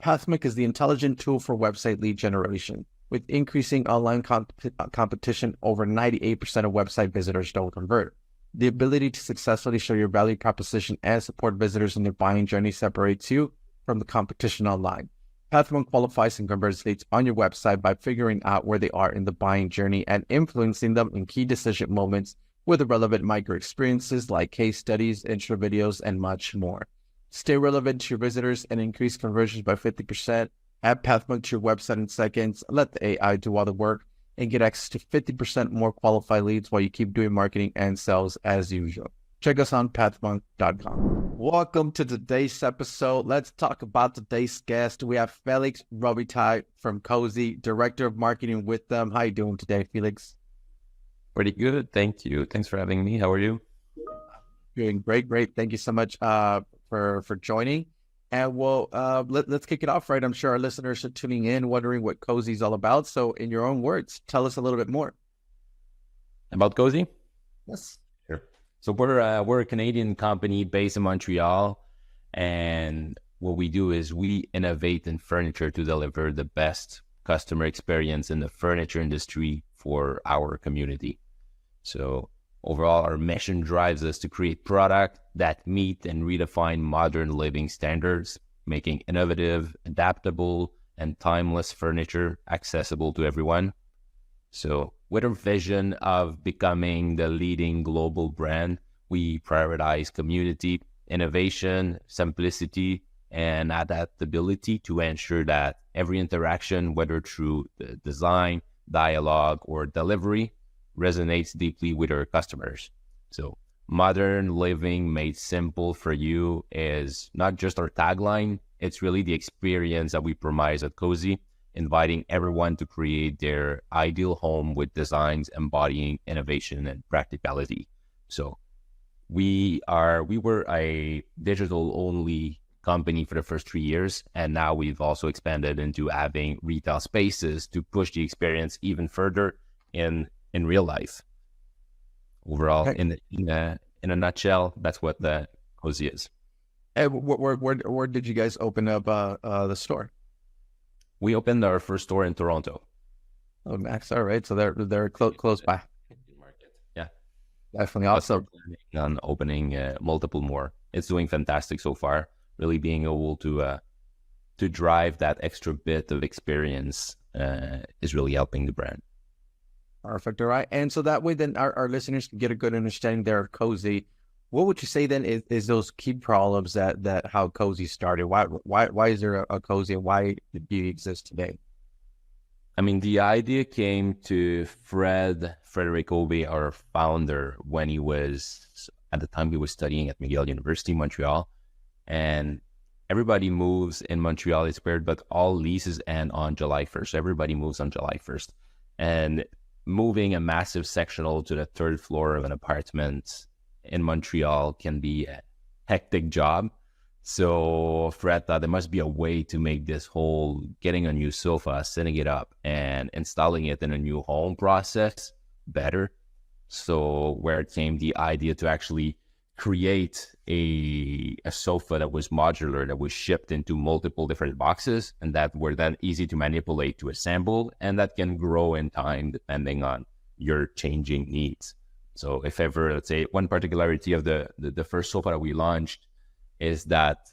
Pathmic is the intelligent tool for website lead generation. With increasing online competition, over 98% of website visitors don't convert. The ability to successfully show your value proposition and support visitors in their buying journey separates you from the competition online. Pathmic qualifies and converts leads on your website by figuring out where they are in the buying journey and influencing them in key decision moments with the relevant micro experiences like case studies, intro videos, and much more. Stay relevant to your visitors and increase conversions by 50%. Add Pathmic to your website in seconds. Let the AI do all the work and get access to 50% more qualified leads while you keep doing marketing and sales as usual. Check us on pathmic.com. Welcome to today's episode. Let's talk about today's guest. We have Félix Robitaille from Cozey, Director of Marketing with them. How are you doing today, Félix? Pretty good. Thank you. Thanks for having me. How are you? Doing great. Thank you so much for joining. And let's kick it off, right? I'm sure our listeners are tuning in, wondering what Cozey is all about. So in your own words, tell us a little bit more. About Cozey? Yes. Sure. So we're a Canadian company based in Montreal. And what we do is we innovate in furniture to deliver the best customer experience in the furniture industry for our community. So overall, our mission drives us to create products that meet and redefine modern living standards, making innovative, adaptable, and timeless furniture accessible to everyone. So with our vision of becoming the leading global brand, we prioritize community, innovation, simplicity, and adaptability to ensure that every interaction, whether through the design, dialogue, or delivery, resonates deeply with our customers. So modern living made simple for you is not just our tagline, it's really the experience that we promise at Cozey, inviting everyone to create their ideal home with designs embodying innovation and practicality. So we were a digital only company for the first 3 years, and now we've also expanded into having retail spaces to push the experience even further in real life. Overall, Okay. in a nutshell, that's what the Cozey is. And where did you guys open up the store? We opened our first store in Toronto. Oh, Max. All right. So they're close by. Market. Yeah, Definitely but we're awesome. planning on opening multiple more. It's doing fantastic so far. Really being able to drive that extra bit of experience is really helping the brand. Perfect. All right. And so that way then our listeners can get a good understanding there of Cozey. What would you say then is those key problems that how Cozey started? Why is there a Cozey, and why do you exist today? I mean, the idea came to Frederick Obey, our founder, when at the time he was studying at McGill University, Montreal. And everybody moves in Montreal. It's weird, but all leases end on July 1st. Everybody moves on July 1st. And moving a massive sectional to the third floor of an apartment in Montreal can be a hectic job. So Fred thought there must be a way to make this whole getting a new sofa, setting it up, and installing it in a new home process better. So where it came the idea to actually create a sofa that was modular, that was shipped into multiple different boxes, and that were then easy to manipulate, to assemble, and that can grow in time depending on your changing needs. So if ever, let's say, one particularity of the first sofa that we launched is that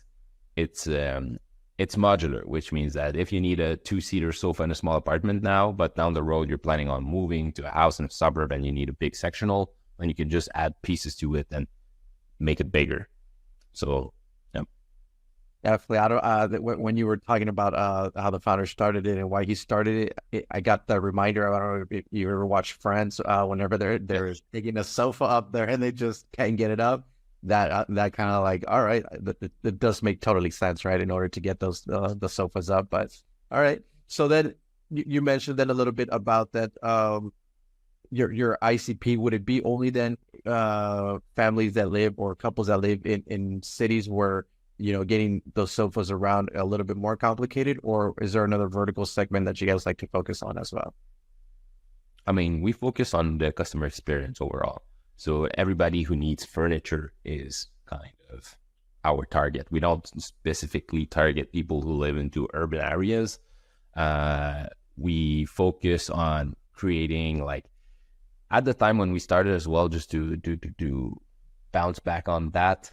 it's modular, which means that if you need a 2-seater sofa in a small apartment now, but down the road you're planning on moving to a house in a suburb and you need a big sectional, then you can just add pieces to it and make it bigger. So yeah. Definitely. I don't. When you were talking about how the founder started it and why he started it, I got the reminder. I don't know if you ever watch Friends. Whenever they're taking a sofa up there and they just can't get it up, that kind of like, all right, that does make totally sense, right? In order to get those the sofas up, but all right. So then you mentioned then a little bit about that. Your ICP, would it be only then families that live or couples that live in cities where getting those sofas around a little bit more complicated, or is there another vertical segment that you guys like to focus on as well? I mean, we focus on the customer experience overall. So everybody who needs furniture is kind of our target. We don't specifically target people who live into urban areas. We focus on creating, like, at the time when we started as well, just to bounce back on that,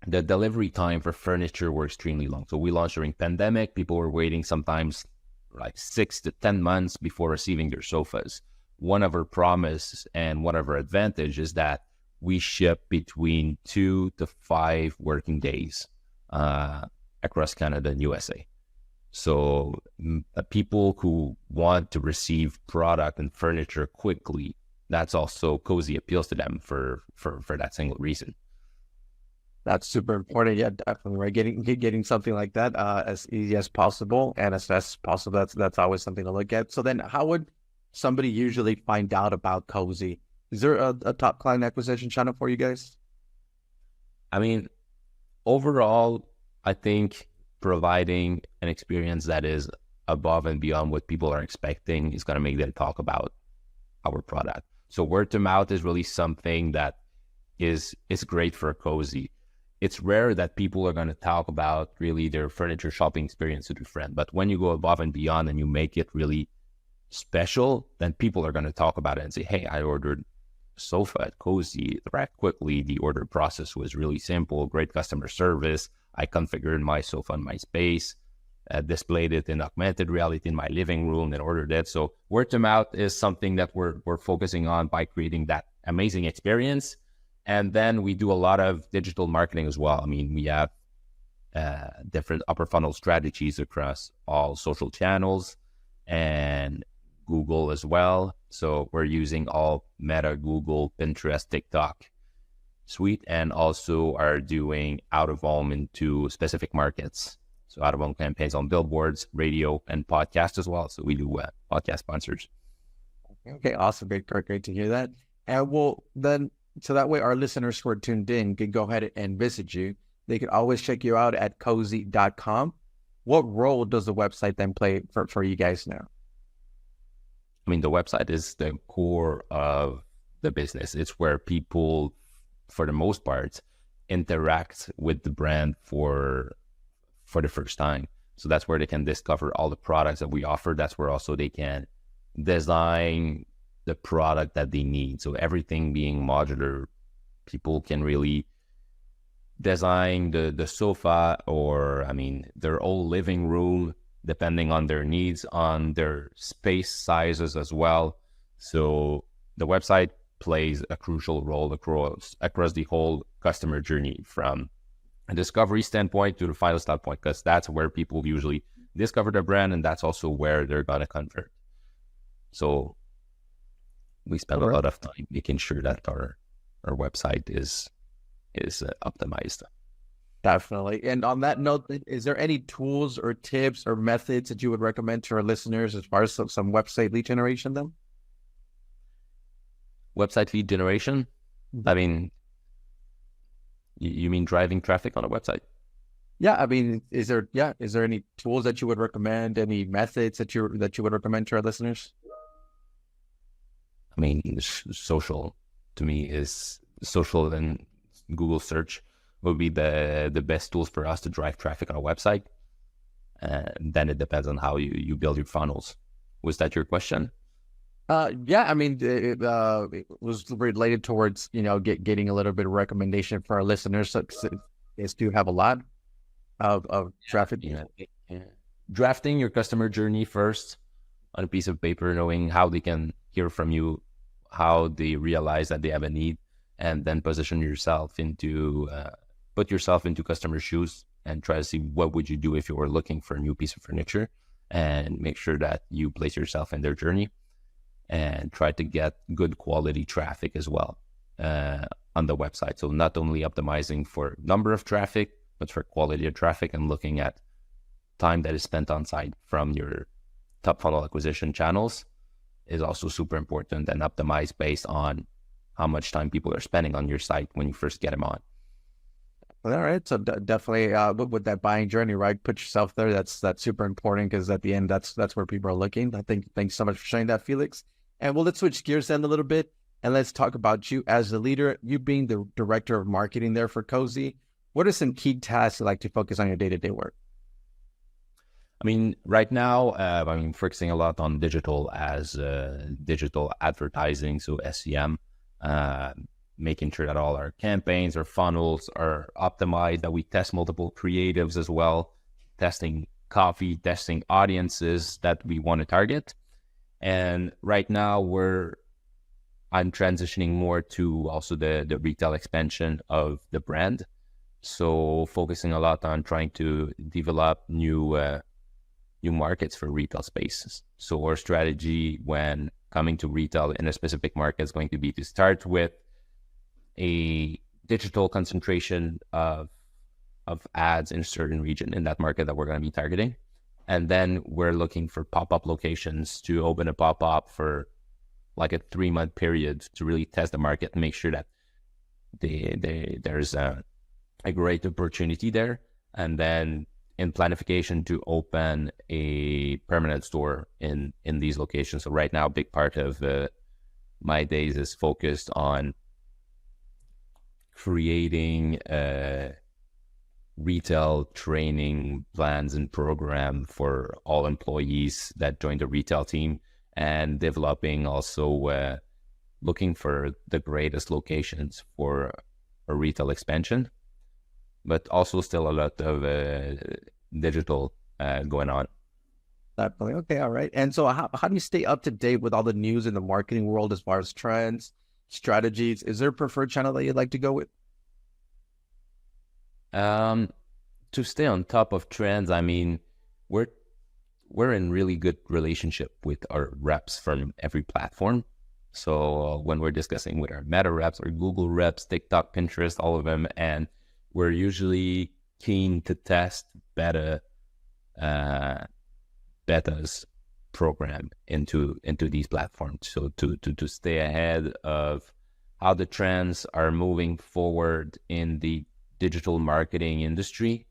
the delivery time for furniture were extremely long. So we launched during pandemic. People were waiting sometimes like 6 to 10 months before receiving their sofas. One of our promise and one of our advantage is that we ship between 2 to 5 working days across Canada and USA. So people who want to receive product and furniture quickly, that's also Cozey appeals to them for that single reason. That's super important. Yeah, definitely. Right. Getting something like that as easy as possible and as fast as possible. That's always something to look at. So then how would somebody usually find out about Cozey? Is there a top client acquisition channel for you guys? I mean, overall, I think providing an experience that is above and beyond what people are expecting is going to make them talk about our product. So word to mouth is really something that is great for Cozey. It's rare that people are going to talk about really their furniture shopping experience with a friend. But when you go above and beyond and you make it really special, then people are going to talk about it and say, hey, I ordered a sofa at Cozey. It arrived quickly. The order process was really simple. Great customer service. I configured my sofa in my space, displayed it in augmented reality in my living room, and ordered it. So word to mouth is something that we're focusing on by creating that amazing experience. And then we do a lot of digital marketing as well. I mean, we have different upper funnel strategies across all social channels and Google as well. So we're using all Meta, Google, Pinterest, TikTok suite, and also are doing out of home into specific markets. So out of home campaigns on billboards, radio, and podcast as well. So we do podcast sponsors. Okay, awesome. Great to hear that. And well, then, so that way our listeners who are tuned in can go ahead and visit you. They can always check you out at cozey.com. What role does the website then play for you guys now? I mean, the website is the core of the business. It's where people, for the most part, interact with the brand for the first time. So that's where they can discover all the products that we offer. That's where also they can design the product that they need. So everything being modular, people can really design the sofa or, I mean, their whole living room, depending on their needs, on their space sizes as well. So the website plays a crucial role across the whole customer journey, from a discovery standpoint to the final start point, because that's where people usually discover the brand, and that's also where they're going to convert. So we spend a lot of time making sure that our website is optimized. Definitely. And on that note, is there any tools or tips or methods that you would recommend to our listeners as far as some website lead generation then? Website lead generation? I mean, you mean driving traffic on a website? Yeah, I mean, is there any tools that you would recommend, any methods that you would recommend to our listeners? I mean, social to me is social, and Google search would be the best tools for us to drive traffic on a website. And then it depends on how you build your funnels. Was that your question? Yeah, I mean, it was related towards, getting a little bit of recommendation for our listeners. So is do have a lot of traffic. Yeah. Drafting your customer journey first on a piece of paper, knowing how they can hear from you, how they realize that they have a need, and then position yourself into, put yourself into customer shoes and try to see what would you do if you were looking for a new piece of furniture, and make sure that you place yourself in their journey and try to get good quality traffic as well on the website. So not only optimizing for number of traffic, but for quality of traffic, and looking at time that is spent on site from your top funnel acquisition channels is also super important, and optimize based on how much time people are spending on your site when you first get them on. All right. So definitely with that buying journey, right? Put yourself there. That's super important, because at the end, that's where people are looking. I think, thanks so much for sharing that, Felix. And well, let's switch gears then a little bit, and let's talk about you as the leader, you being the director of marketing there for Cozey. what are some key tasks you like to focus on your day-to-day work? I mean, right now, I'm focusing a lot on digital digital advertising, so SEM, making sure that all our campaigns or funnels are optimized, that we test multiple creatives as well, testing coffee, testing audiences that we want to target. And right now I'm transitioning more to also the retail expansion of the brand. So focusing a lot on trying to develop new markets for retail spaces. So our strategy when coming to retail in a specific market is going to be to start with a digital concentration of ads in a certain region in that market that we're going to be targeting. And then we're looking for pop-up locations to open a pop-up for like a 3-month period to really test the market and make sure that there's a great opportunity there. And then in planification to open a permanent store in these locations. So right now, a big part of my days is focused on creating retail training plans and program for all employees that join the retail team, and developing also looking for the greatest locations for a retail expansion, but also still a lot of digital going on. Definitely. Okay. All right. And so how do you stay up to date with all the news in the marketing world as far as trends, strategies? Is there a preferred channel that you'd like to go with? To stay on top of trends, I mean, we're in really good relationship with our reps from every platform. So when we're discussing with our Meta reps or Google reps, TikTok, Pinterest, all of them, and we're usually keen to test betas program into these platforms. So to stay ahead of how the trends are moving forward in the digital marketing industry,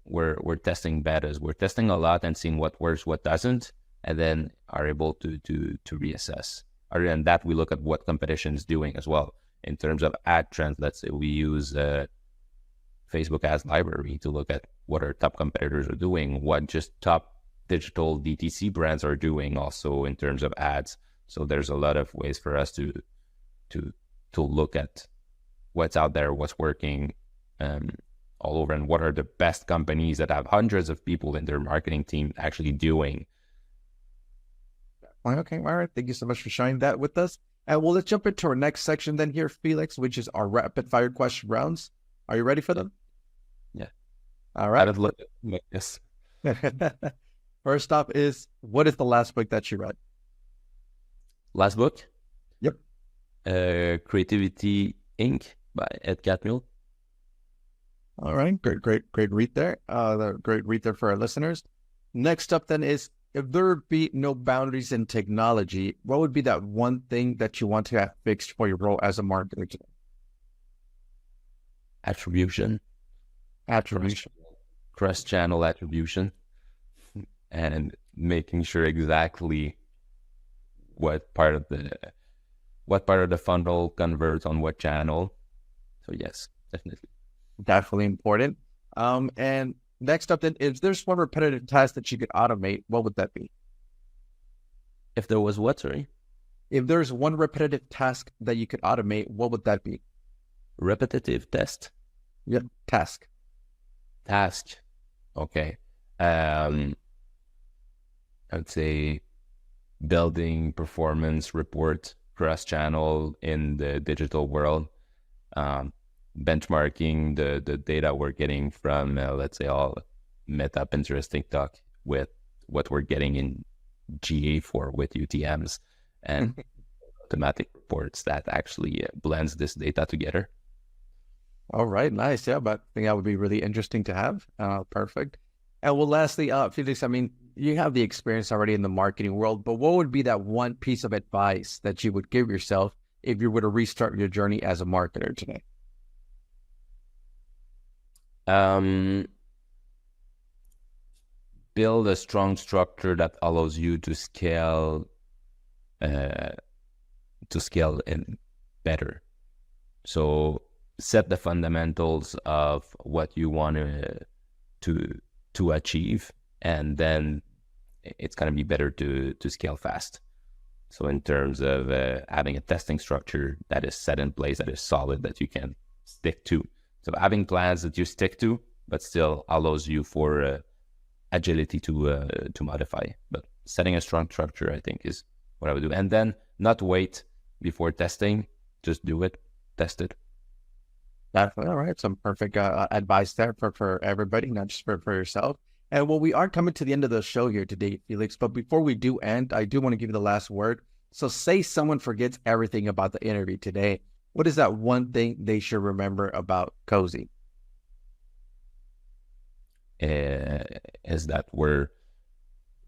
we're testing betas. We're testing a lot and seeing what works, what doesn't, and then are able to reassess. Other than that, we look at what competition is doing as well in terms of ad trends. Let's say we use Facebook Ads Library to look at what our top competitors are doing, what just top digital DTC brands are doing also in terms of ads. So there's a lot of ways for us to look at what's out there, what's working all over, and what are the best companies that have hundreds of people in their marketing team actually doing. Okay, all right. Thank you so much for sharing that with us. And well, let's jump into our next section then here, Felix, which is our rapid fire question rounds. Are you ready for them? Yeah. All right. Yes. First up is, what is the last book that you read? Last book? Yep. Creativity Inc. by Ed Catmull. All right. Great read there. Great read there for our listeners. Next up then is, if there would be no boundaries in technology, what would be that one thing that you want to have fixed for your role as a marketer today? Attribution. Cross-channel attribution. And making sure exactly what part of the funnel converts on what channel. So yes, definitely important. And next up then, if there's one repetitive task that you could automate, what would that be? If there was what, sorry? If there's one repetitive task that you could automate, what would that be? Repetitive test? Yep, task. Okay. I would say building performance report cross-channel in the digital world, benchmarking the data we're getting from, let's say, all Meta, Pinterest, TikTok with what we're getting in GA4 with UTMs, and automatic reports that actually blends this data together. All right, nice. Yeah, but I think that would be really interesting to have. Perfect. And well, lastly, Felix, I mean, you have the experience already in the marketing world, but what would be that one piece of advice that you would give yourself if you were to restart your journey as a marketer today? Build a strong structure that allows you to scale in better. So set the fundamentals of what you want to achieve, and then it's going to be better to scale fast. So in terms of having a testing structure that is set in place, that is solid, that you can stick to. So having plans that you stick to, but still allows you for agility to modify. But setting a strong structure, I think, is what I would do. And then not wait before testing, just do it, test it. Definitely. All right. Some perfect advice there for everybody, not just for yourself. And well, we are coming to the end of the show here today, Felix. But before we do end, I do want to give you the last word. So say someone forgets everything about the interview today. What is that one thing they should remember about Cozey? Is that we're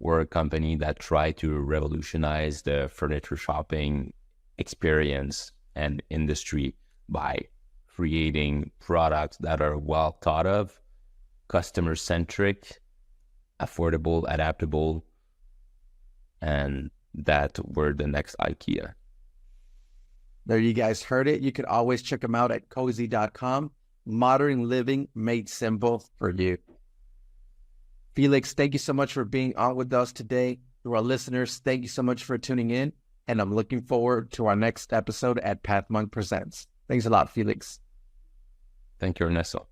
a company that try to revolutionize the furniture shopping experience and industry by creating products that are well thought of, customer-centric, affordable, adaptable, and that we're the next IKEA. There you guys heard it. You can always check them out at Cozey.com. Modern living made simple for you. Felix, thank you so much for being on with us today. To our listeners, thank you so much for tuning in. And I'm looking forward to our next episode at Pathmonk Presents. Thanks a lot, Felix. Thank you, Ernesto.